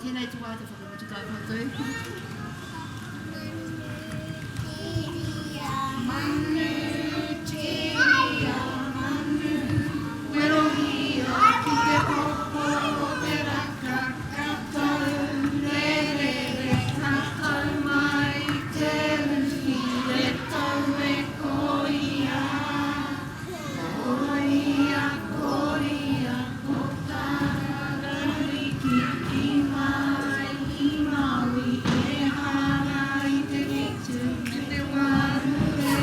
tēnei te wā te whakamutukai koutou. Manu, tiria, manu, werohia ki te popo o te raka katou, re, katou mai te ruhi, re tau e koia. Koria, koria, ko tāra riki ki mai, ki maui, e hara i te ritu, ki te wārure,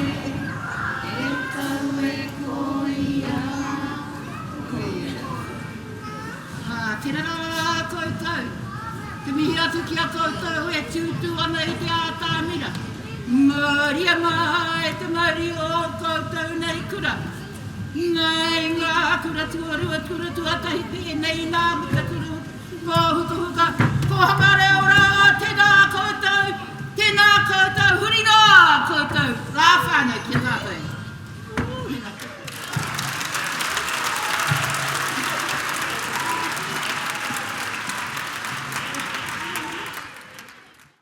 e tau e koia. Tēnā rā koutou, te mihi atu ki a koutou e tūtū ana i te ātāmira. Maria mai te mauri o koutou nei kura. Nei ngā kura tuarua tahi pēnei nā muka turu. Ko huka, ko hangare ora, tēnā koutou, huri